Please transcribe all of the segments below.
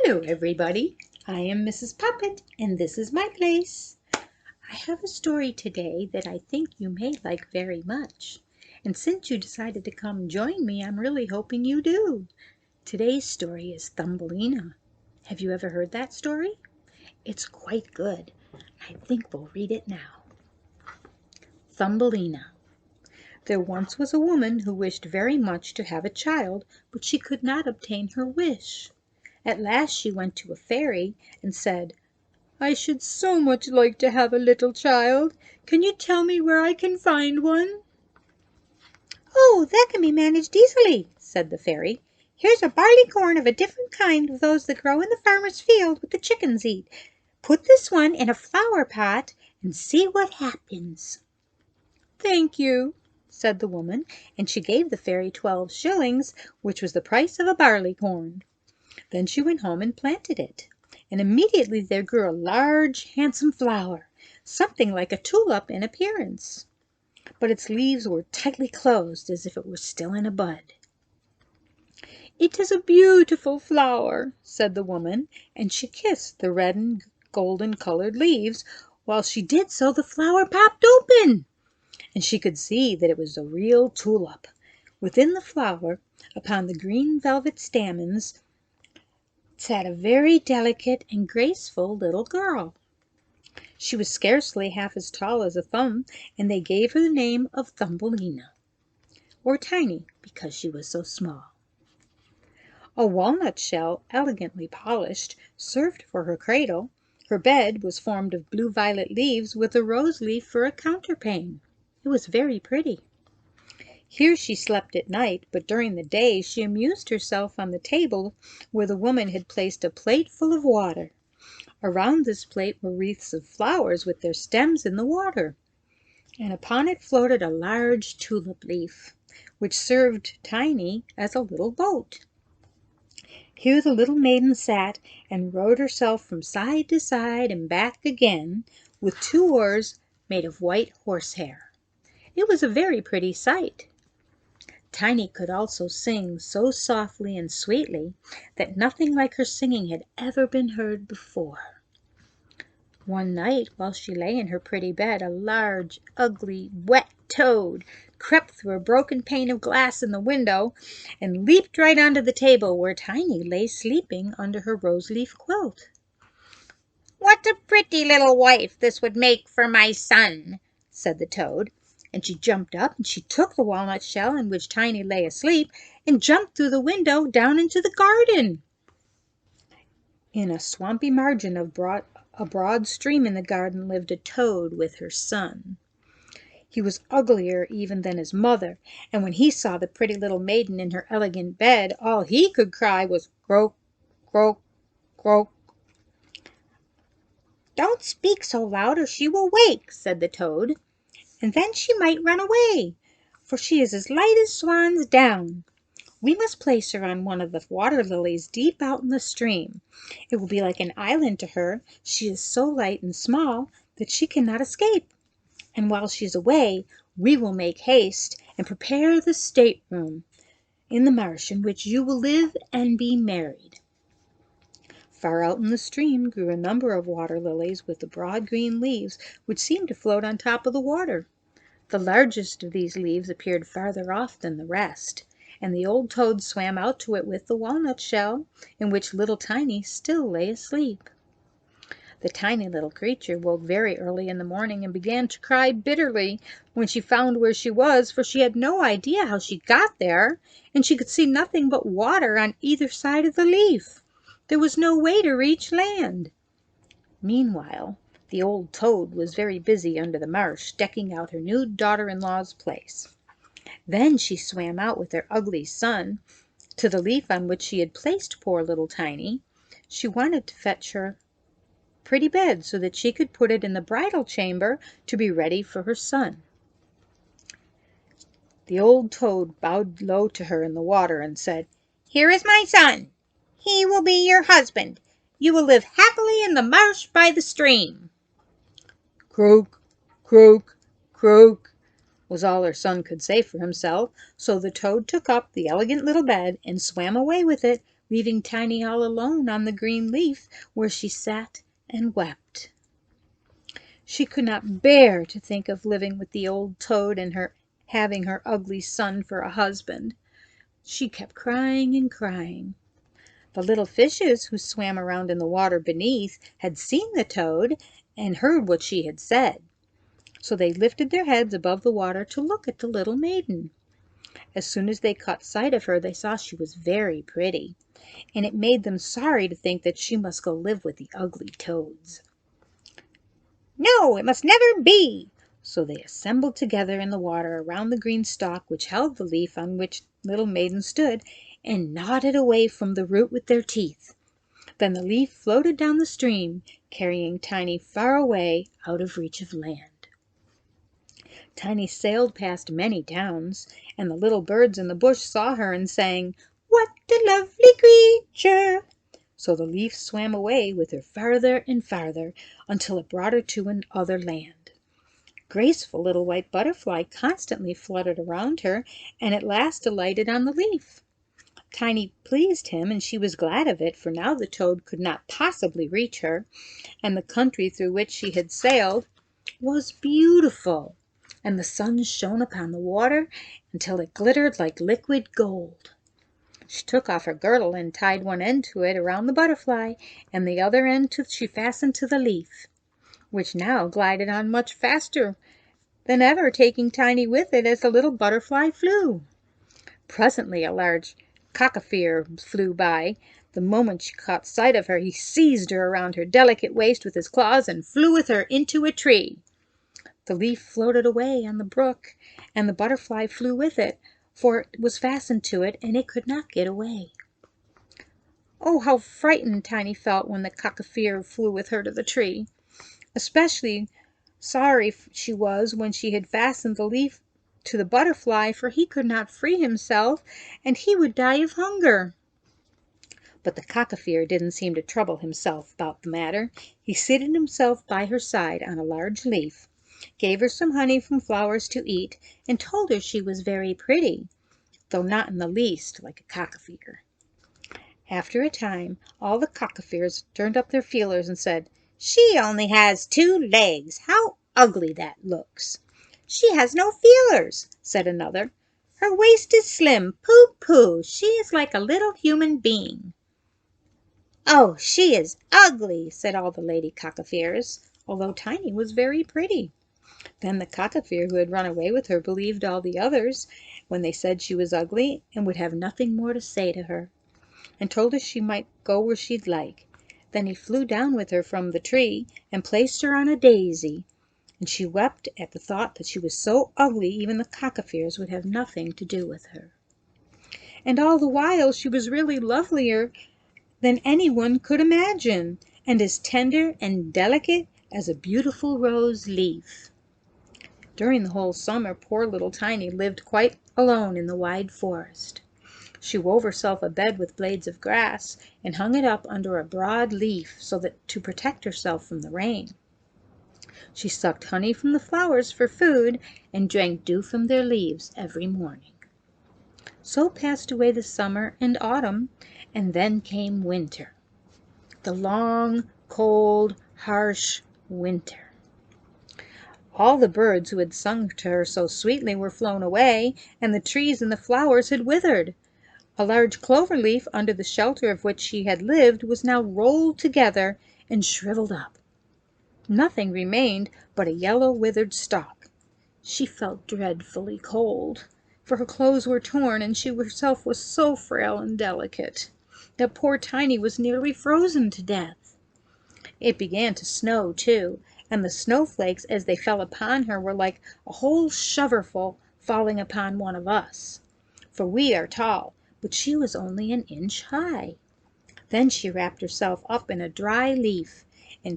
Hello, everybody. I am Mrs. Poppet, and this is my place. I have a story today that I think you may like very much. And since you decided to come join me, I'm really hoping you do. Today's story is Thumbelina. Have you ever heard that story? It's quite good. I think we'll read it now. Thumbelina. There once was a woman who wished very much to have a child, but she could not obtain her wish. At last she went to a fairy and said, "I should so much like to have a little child. Can you tell me where I can find one?" "Oh, that can be managed easily," said the fairy. "Here's a barley corn of a different kind of those that grow in the farmer's field what the chickens eat. Put this one in a flower pot and see what happens." "Thank you," said the woman, and she gave the fairy 12 shillings, which was the price of a barley corn. Then she went home and planted it, and immediately there grew a large, handsome flower, something like a tulip in appearance, but its leaves were tightly closed as if it were still in a bud. "It is a beautiful flower," said the woman, and she kissed the red and golden colored leaves. While she did so, the flower popped open, and she could see that it was a real tulip. Within the flower, upon the green velvet stamens, sat a very delicate and graceful little girl. She was scarcely half as tall as a thumb, and they gave her the name of Thumbelina, or Tiny, because she was so small. A walnut shell, elegantly polished, served for her cradle. Her bed was formed of blue-violet leaves with a rose leaf for a counterpane. It was very pretty. Here she slept at night, but during the day she amused herself on the table where the woman had placed a plate full of water. Around this plate were wreaths of flowers with their stems in the water, and upon it floated a large tulip leaf, which served Tiny as a little boat. Here the little maiden sat and rowed herself from side to side and back again with 2 oars made of white horsehair. It was a very pretty sight. Tiny could also sing so softly and sweetly that nothing like her singing had ever been heard before. One night, while she lay in her pretty bed, a large, ugly, wet toad crept through a broken pane of glass in the window and leaped right onto the table where Tiny lay sleeping under her rose-leaf quilt. "What a pretty little wife this would make for my son," said the toad. And she jumped up and she took the walnut shell in which Tiny lay asleep and jumped through the window down into the garden. In a swampy margin of a broad stream in the garden lived a toad with her son. He was uglier even than his mother, and when he saw the pretty little maiden in her elegant bed, all he could cry was "Croak, croak, croak." "Don't speak so loud or she will wake," said the toad, "and then she might run away, for she is as light as swan's down. We must place her on one of the water lilies deep out in the stream. It will be like an island to her. She is so light and small that she cannot escape. And while she is away, we will make haste and prepare the stateroom in the marsh in which you will live and be married." Far out in the stream grew a number of water lilies with the broad green leaves which seemed to float on top of the water. The largest of these leaves appeared farther off than the rest, and the old toad swam out to it with the walnut shell, in which little Tiny still lay asleep. The tiny little creature woke very early in the morning and began to cry bitterly when she found where she was, for she had no idea how she got there, and she could see nothing but water on either side of the leaf. There was no way to reach land. Meanwhile, the old toad was very busy under the marsh, decking out her new daughter-in-law's place. Then she swam out with her ugly son to the leaf on which she had placed poor little Tiny. She wanted to fetch her pretty bed so that she could put it in the bridal chamber to be ready for her son. The old toad bowed low to her in the water and said, "Here is my son. He will be your husband. You will live happily in the marsh by the stream." "Croak, croak, croak," was all her son could say for himself, so the toad took up the elegant little bed and swam away with it, leaving Tiny all alone on the green leaf where she sat and wept. She could not bear to think of living with the old toad and having her ugly son for a husband. She kept crying and crying. The little fishes who swam around in the water beneath had seen the toad and heard what she had said. So they lifted their heads above the water to look at the little maiden. As soon as they caught sight of her, they saw she was very pretty, and it made them sorry to think that she must go live with the ugly toads. "No, it must never be!" So they assembled together in the water around the green stalk which held the leaf on which little maiden stood, and gnawed it away from the root with their teeth. Then the leaf floated down the stream, carrying Tiny far away out of reach of land. Tiny sailed past many towns, and the little birds in the bush saw her and sang, "What a lovely creature!" So the leaf swam away with her farther and farther until it brought her to another land. Graceful little white butterfly constantly fluttered around her, and at last alighted on the leaf. Tiny pleased him, and she was glad of it, for now the toad could not possibly reach her, and the country through which she had sailed was beautiful, and the sun shone upon the water until it glittered like liquid gold. She took off her girdle and tied one end to it around the butterfly, and the other end she fastened to the leaf, which now glided on much faster than ever, taking Tiny with it as the little butterfly flew. Presently a large cockafear flew by. The moment she caught sight of her, he seized her around her delicate waist with his claws and flew with her into a tree. The leaf floated away on the brook, and the butterfly flew with it, for it was fastened to it, and it could not get away. Oh, how frightened Tiny felt when the cockafear flew with her to the tree! Especially sorry she was when she had fastened the leaf to the butterfly, for he could not free himself, and he would die of hunger. But the cockafear didn't seem to trouble himself about the matter. He seated himself by her side on a large leaf, gave her some honey from flowers to eat, and told her she was very pretty, though not in the least like a cockafear. After a time, all the cockafears turned up their feelers and said, "She only has 2 legs. How ugly that looks!" "She has no feelers," said another. "Her waist is slim. Pooh, pooh, she is like a little human being." "Oh, she is ugly," said all the lady cockafears, although Tiny was very pretty. Then the cockafear who had run away with her believed all the others when they said she was ugly, and would have nothing more to say to her, and told her she might go where she'd like. Then he flew down with her from the tree and placed her on a daisy, and she wept at the thought that she was so ugly even the cockafears would have nothing to do with her. And all the while she was really lovelier than anyone could imagine, and as tender and delicate as a beautiful rose leaf. During the whole summer poor little Tiny lived quite alone in the wide forest. She wove herself a bed with blades of grass and hung it up under a broad leaf so that to protect herself from the rain. She sucked honey from the flowers for food and drank dew from their leaves every morning. So passed away the summer and autumn, and then came winter. The long, cold, harsh winter. All the birds who had sung to her so sweetly were flown away, and the trees and the flowers had withered. A large clover leaf, under the shelter of which she had lived, was now rolled together and shriveled up. Nothing remained but a yellow withered stalk. She felt dreadfully cold, for her clothes were torn, and she herself was so frail and delicate that poor Tiny was nearly frozen to death. It began to snow, too, and the snowflakes, as they fell upon her, were like a whole shovelful falling upon one of us, for we are tall, but she was only an inch high. Then she wrapped herself up in a dry leaf,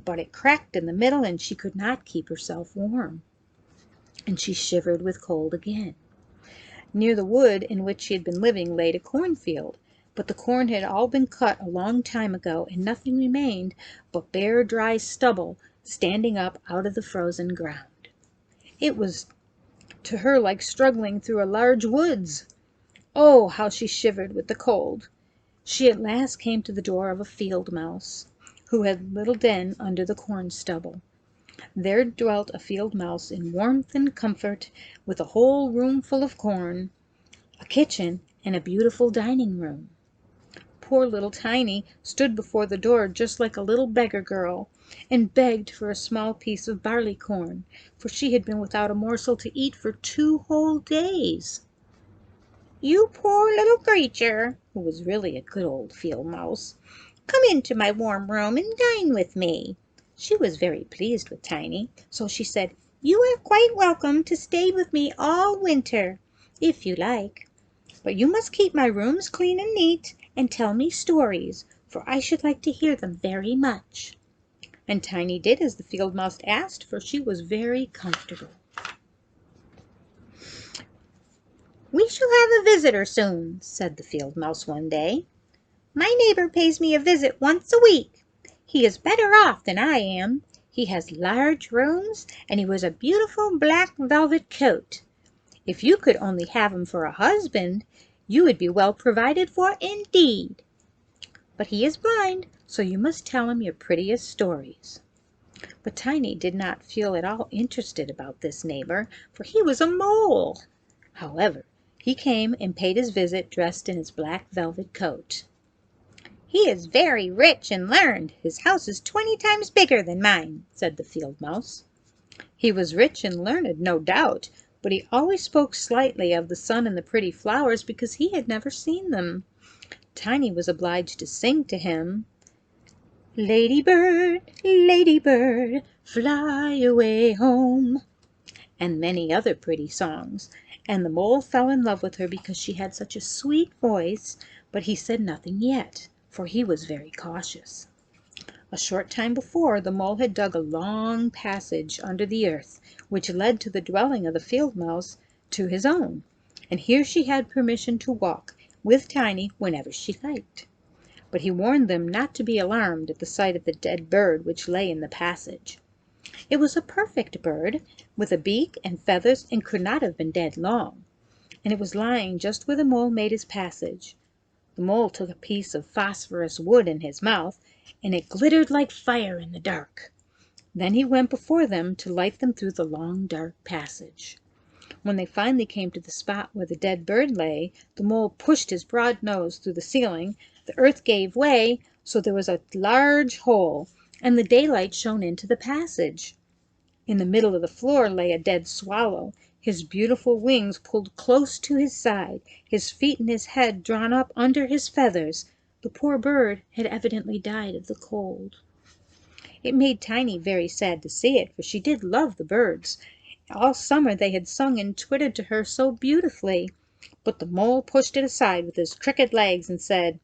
but it cracked in the middle, and she could not keep herself warm, and she shivered with cold again. Near the wood in which she had been living lay a cornfield, but the corn had all been cut a long time ago, and nothing remained but bare dry stubble standing up out of the frozen ground. It was to her like struggling through a large woods. Oh, how she shivered with the cold! She at last came to the door of a field mouse, who had a little den under the corn stubble. There dwelt a field mouse in warmth and comfort, with a whole room full of corn, a kitchen, and a beautiful dining room. Poor little Tiny stood before the door just like a little beggar girl, and begged for a small piece of barley corn, for she had been without a morsel to eat for 2 whole days. "You poor little creature," who was really a good old field mouse, "come into my warm room and dine with me." She was very pleased with Tiny, so she said, "You are quite welcome to stay with me all winter, if you like. But you must keep my rooms clean and neat, and tell me stories, for I should like to hear them very much." And Tiny did as the field mouse asked, for she was very comfortable. "We shall have a visitor soon," said the field mouse one day. "My neighbor pays me a visit once a week. He is better off than I am. He has large rooms, and he wears a beautiful black velvet coat. If you could only have him for a husband, you would be well provided for indeed. But he is blind, so you must tell him your prettiest stories." But Tiny did not feel at all interested about this neighbor, for he was a mole. However, he came and paid his visit dressed in his black velvet coat. "He is very rich and learned. His house is 20 times bigger than mine," said the field mouse. He was rich and learned, no doubt, but he always spoke slightly of the sun and the pretty flowers because he had never seen them. Tiny was obliged to sing to him, "Lady bird, fly away home," and many other pretty songs, and the mole fell in love with her because she had such a sweet voice, but he said nothing yet, for he was very cautious. A short time before, the mole had dug a long passage under the earth, which led to the dwelling of the field mouse to his own, and here she had permission to walk with Tiny whenever she liked. But he warned them not to be alarmed at the sight of the dead bird which lay in the passage. It was a perfect bird, with a beak and feathers, and could not have been dead long, and it was lying just where the mole made his passage. The mole took a piece of phosphorus wood in his mouth, and it glittered like fire in the dark. Then he went before them to light them through the long dark passage. When they finally came to the spot where the dead bird lay, the mole pushed his broad nose through the ceiling, the earth gave way, so there was a large hole, and the daylight shone into the passage. In the middle of the floor lay a dead swallow, his beautiful wings pulled close to his side, his feet and his head drawn up under his feathers. The poor bird had evidently died of the cold. It made Tiny very sad to see it, for she did love the birds. All summer they had sung and twittered to her so beautifully. But the mole pushed it aside with his crooked legs and said,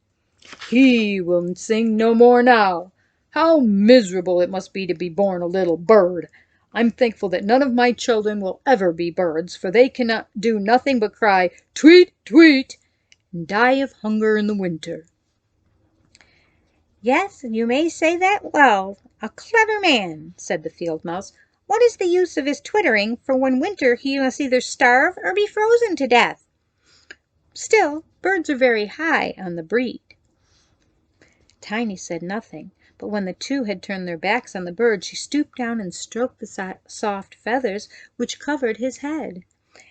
"He will sing no more now. How miserable it must be to be born a little bird! I'm thankful that none of my children will ever be birds, for they cannot do nothing but cry, 'Tweet, tweet,' and die of hunger in the winter." "Yes, you may say that well. A clever man," said the field mouse. "What is the use of his twittering, for when winter he must either starve or be frozen to death? Still, birds are very high on the breed." Tiny said nothing, but when the two had turned their backs on the bird, she stooped down and stroked the soft feathers which covered his head,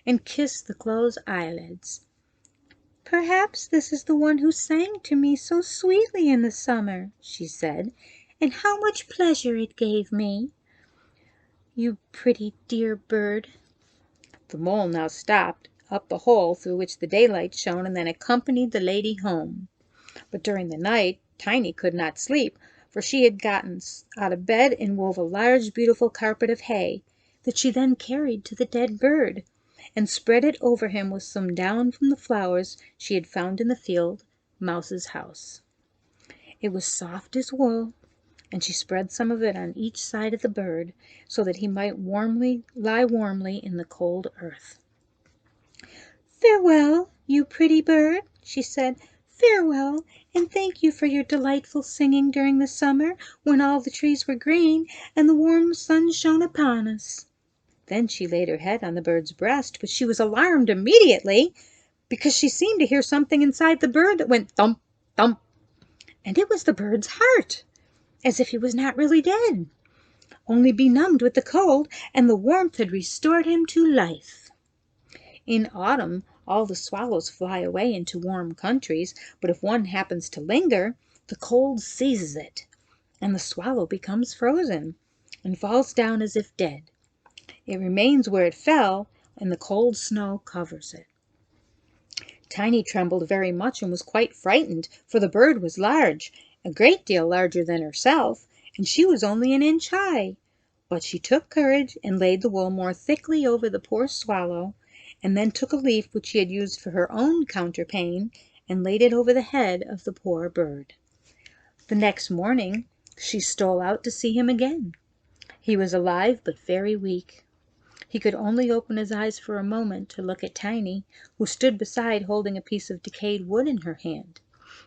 and kissed the closed eyelids. "Perhaps this is the one who sang to me so sweetly in the summer," she said, "and how much pleasure it gave me. You pretty dear bird." The mole now stopped up the hole through which the daylight shone, and then accompanied the lady home. But during the night Tiny could not sleep, for she had gotten out of bed and wove a large beautiful carpet of hay, that she then carried to the dead bird, and spread it over him with some down from the flowers she had found in the field mouse's house. It was soft as wool, and she spread some of it on each side of the bird, so that he might lie warmly in the cold earth. "Farewell, you pretty bird," she said. "Farewell, and thank you for your delightful singing during the summer, when all the trees were green and the warm sun shone upon us." Then she laid her head on the bird's breast, but she was alarmed immediately, because she seemed to hear something inside the bird that went thump, thump, and it was the bird's heart, as if he was not really dead, only benumbed with the cold, and the warmth had restored him to life. In autumn, all the swallows fly away into warm countries, but if one happens to linger, the cold seizes it, and the swallow becomes frozen, and falls down as if dead. It remains where it fell, and the cold snow covers it. Tiny trembled very much and was quite frightened, for the bird was large, a great deal larger than herself, and she was only an inch high. But she took courage and laid the wool more thickly over the poor swallow, and then took a leaf which she had used for her own counterpane and laid it over the head of the poor bird. The next morning she stole out to see him again. He was alive but very weak. He could only open his eyes for a moment to look at Tiny, who stood beside holding a piece of decayed wood in her hand,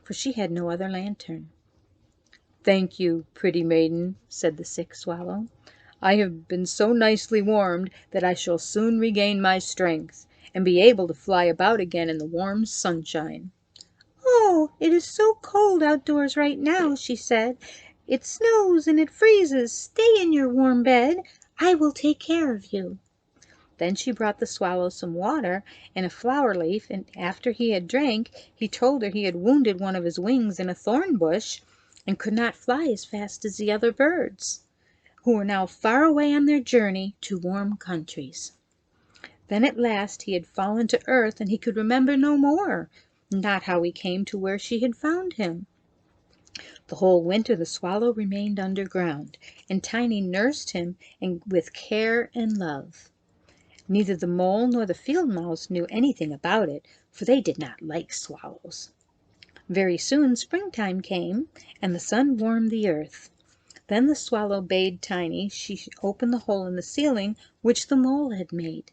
for she had no other lantern. "Thank you, pretty maiden," said the sick swallow. "I have been so nicely warmed that I shall soon regain my strength, and be able to fly about again in the warm sunshine." "Oh, it is so cold outdoors right now," she said. "It snows and it freezes. Stay in your warm bed. I will take care of you." Then she brought the swallow some water and a flower leaf, and after he had drank, he told her he had wounded one of his wings in a thorn bush, and could not fly as fast as the other birds, who were now far away on their journey to warm countries. Then at last he had fallen to earth, and he could remember no more, not how he came to where she had found him. The whole winter the swallow remained underground, and Tiny nursed him with care and love. Neither the mole nor the field mouse knew anything about it, for they did not like swallows. Very soon springtime came, and the sun warmed the earth. Then the swallow bade Tiny she should open the hole in the ceiling which the mole had made.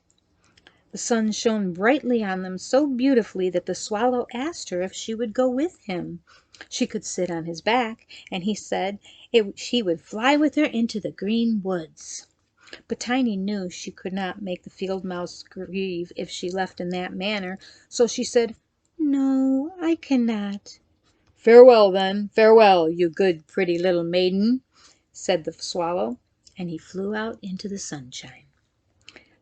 The sun shone brightly on them so beautifully that the swallow asked her if she would go with him. She could sit on his back, and he said she would fly with her into the green woods. But Tiny knew she could not make the field mouse grieve if she left in that manner, so she said, "No, I cannot." "Farewell, then, farewell, you good pretty little maiden," said the swallow, and he flew out into the sunshine.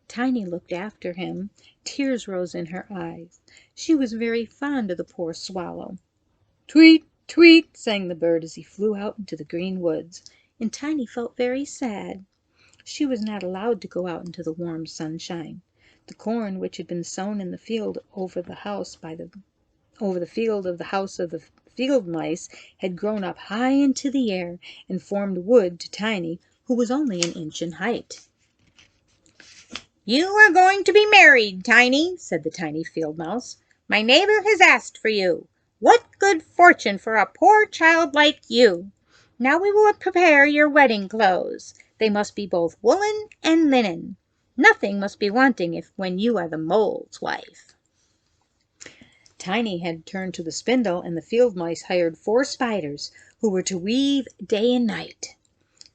Tiny looked after him. Tears rose in her eyes. She was very fond of the poor swallow. "Tweet, tweet," sang the bird as he flew out into the green woods, and Tiny felt very sad. She was not allowed to go out into the warm sunshine. The corn which had been sown in the field over the house of the field mice had grown up high into the air and formed wood to Tiny, who was only an inch in height. "You are going to be married, Tiny," said the tiny field mouse. "My neighbor has asked for you. What good fortune for a poor child like you! Now we will prepare your wedding clothes. They must be both woolen and linen. Nothing must be wanting when you are the mole's wife." Tiny had turned to the spindle, and the field mice hired 4 spiders, who were to weave day and night.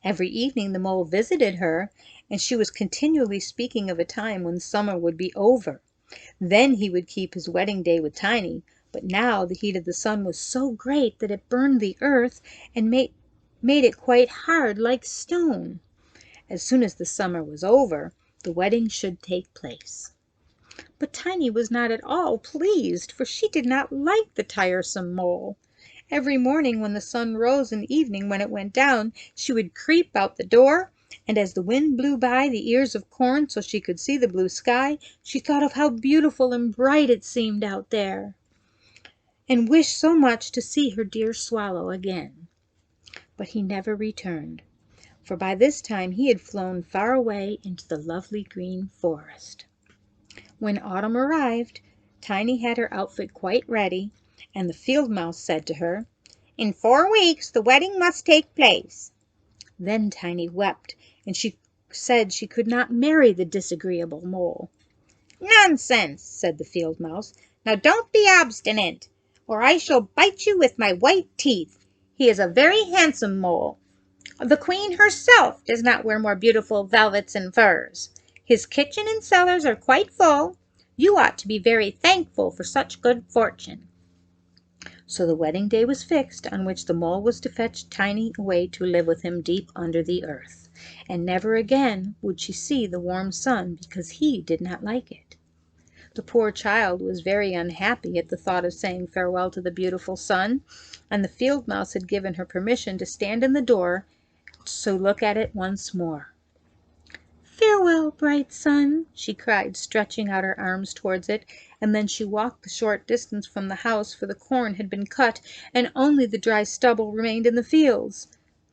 Every evening the mole visited her, and she was continually speaking of a time when summer would be over. Then he would keep his wedding day with Tiny, but now the heat of the sun was so great that it burned the earth and made it quite hard like stone. As soon as the summer was over, the wedding should take place. But Tiny was not at all pleased, for she did not like the tiresome mole. Every morning when the sun rose and evening when it went down, she would creep out the door, and as the wind blew by the ears of corn so she could see the blue sky, she thought of how beautiful and bright it seemed out there, and wished so much to see her dear swallow again. But he never returned, for by this time he had flown far away into the lovely green forest. When autumn arrived, Tiny had her outfit quite ready, and the field mouse said to her, "In 4 weeks the wedding must take place." Then Tiny wept, and she said she could not marry the disagreeable mole. "Nonsense," said the field mouse. "Now don't be obstinate, or I shall bite you with my white teeth. He is a very handsome mole. The queen herself does not wear more beautiful velvets and furs. His kitchen and cellars are quite full. You ought to be very thankful for such good fortune." So the wedding day was fixed, on which the mole was to fetch Tiny away to live with him deep under the earth. And never again would she see the warm sun, because he did not like it. The poor child was very unhappy at the thought of saying farewell to the beautiful sun, and the field mouse had given her permission to stand in the door to look at it once more. "Farewell, bright sun," she cried, stretching out her arms towards it, and then she walked the short distance from the house, for the corn had been cut, and only the dry stubble remained in the fields.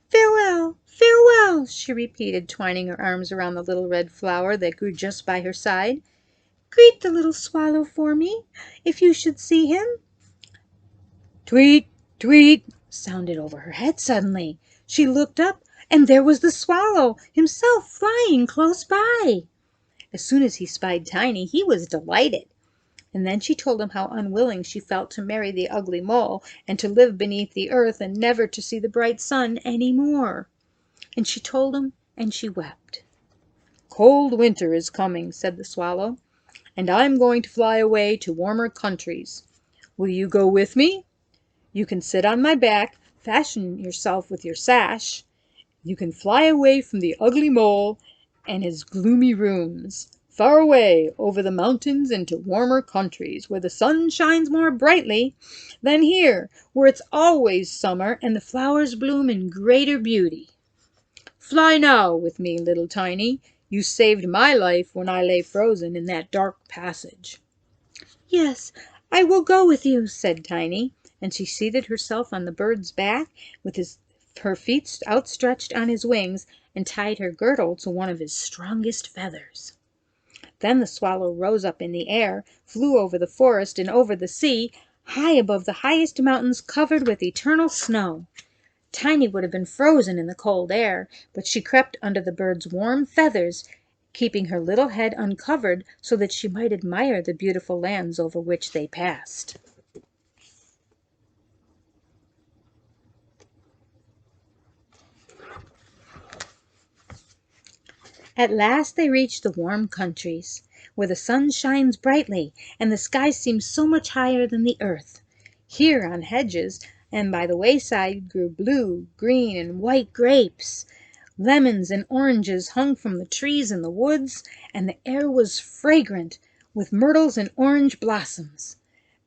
"Farewell, farewell," she repeated, twining her arms around the little red flower that grew just by her side. "Greet the little swallow for me, if you should see him." "Tweet, tweet," sounded over her head suddenly. She looked up, and there was the swallow himself flying close by. As soon as he spied Tiny, he was delighted. And then she told him how unwilling she felt to marry the ugly mole, and to live beneath the earth, and never to see the bright sun any more. And she told him, and she wept. "Cold winter is coming," said the swallow, "and I'm going to fly away to warmer countries. Will you go with me? You can sit on my back, fasten yourself with your sash. You can fly away from the ugly mole and his gloomy rooms, far away over the mountains into warmer countries, where the sun shines more brightly than here, where it's always summer and the flowers bloom in greater beauty. Fly now with me, little Tiny. You saved my life when I lay frozen in that dark passage." "Yes, I will go with you," said Tiny, and she seated herself on the bird's back, with her feet outstretched on his wings, and tied her girdle to one of his strongest feathers. Then the swallow rose up in the air, flew over the forest and over the sea, high above the highest mountains covered with eternal snow. Tiny would have been frozen in the cold air, but she crept under the bird's warm feathers, keeping her little head uncovered so that she might admire the beautiful lands over which they passed. At last they reached the warm countries, where the sun shines brightly, and the sky seems so much higher than the earth. Here on hedges and by the wayside grew blue, green, and white grapes. Lemons and oranges hung from the trees in the woods, and the air was fragrant with myrtles and orange blossoms.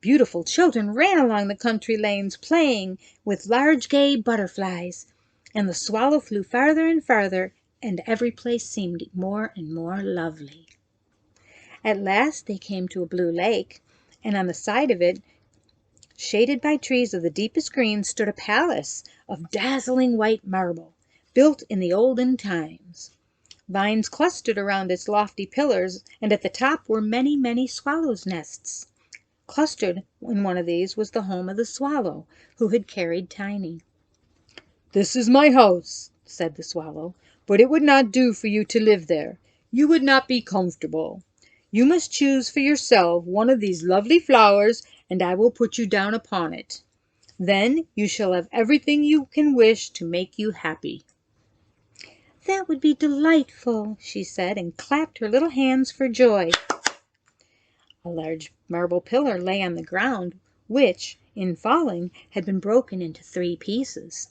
Beautiful children ran along the country lanes, playing with large gay butterflies, and the swallow flew farther and farther, and every place seemed more and more lovely. At last they came to a blue lake, and on the side of it, shaded by trees of the deepest green, stood a palace of dazzling white marble, built in the olden times. Vines clustered around its lofty pillars, and at the top were many, many swallows' nests. Clustered in one of these was the home of the swallow who had carried Tiny. "This is my house," said the swallow, "but it would not do for you to live there. You would not be comfortable. You must choose for yourself one of these lovely flowers, and I will put you down upon it. Then you shall have everything you can wish to make you happy." "That would be delightful," she said, and clapped her little hands for joy. A large marble pillar lay on the ground, which, in falling, had been broken into 3 pieces.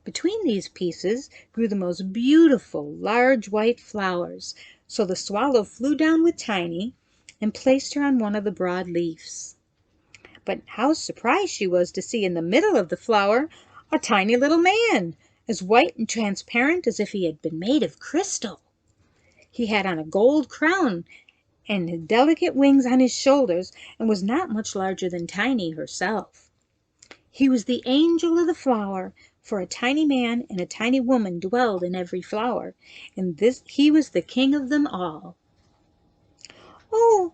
Between these pieces grew the most beautiful large white flowers, so the swallow flew down with Tiny and placed her on one of the broad leaves. But how surprised she was to see in the middle of the flower a tiny little man, as white and transparent as if he had been made of crystal. He had on a gold crown and had delicate wings on his shoulders, and was not much larger than Tiny herself. He was the angel of the flower, for a tiny man and a tiny woman dwelled in every flower, and he was the king of them all. "Oh,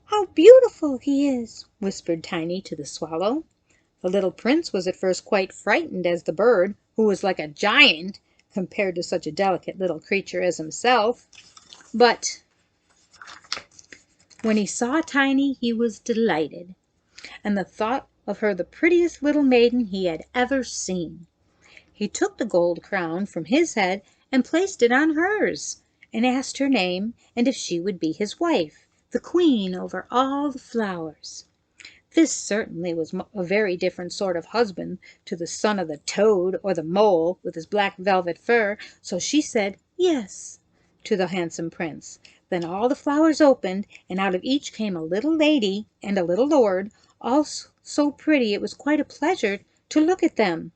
how beautiful he is!" whispered Tiny to the swallow. The little prince was at first quite frightened as the bird, who was like a giant compared to such a delicate little creature as himself. But when he saw Tiny, he was delighted, and the thought of her the prettiest little maiden he had ever seen. He took the gold crown from his head and placed it on hers, and asked her name and if she would be his wife, the queen over all the flowers. This certainly was a very different sort of husband to the son of the toad or the mole with his black velvet fur, so she said yes to the handsome prince. Then all the flowers opened, and out of each came a little lady and a little lord, all so pretty it was quite a pleasure to look at them.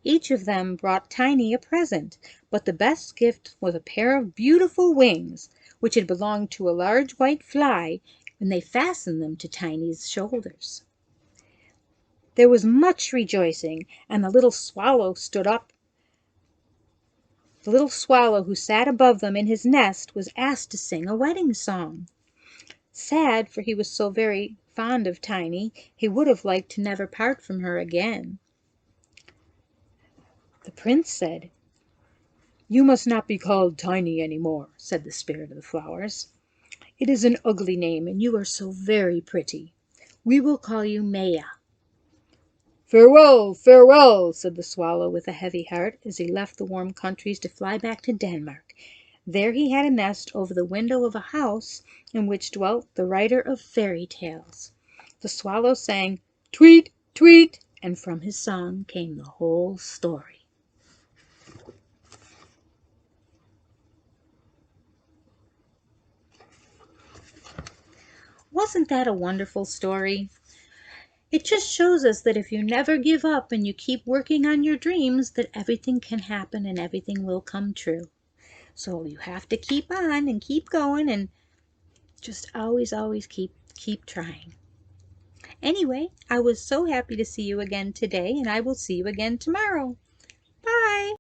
Each of them brought Tiny a present, but the best gift was a pair of beautiful wings, which had belonged to a large white fly, and they fastened them to Tiny's shoulders. There was much rejoicing, and the little swallow stood up. The little swallow who sat above them in his nest was asked to sing a wedding song. Sad, for he was so very fond of Tiny, he would have liked to never part from her again. The prince said, "You must not be called Tiny any more," said the spirit of the flowers. "It is an ugly name, and you are so very pretty. We will call you Maya." "Farewell, farewell," said the swallow with a heavy heart, as he left the warm countries to fly back to Denmark. There he had a nest over the window of a house in which dwelt the writer of fairy tales. The swallow sang "Tweet, tweet," and from his song came the whole story. Wasn't that a wonderful story? It just shows us that if you never give up and you keep working on your dreams, that everything can happen and everything will come true. So you have to keep on and keep going and just always, always keep trying. Anyway, I was so happy to see you again today, and I will see you again tomorrow. Bye!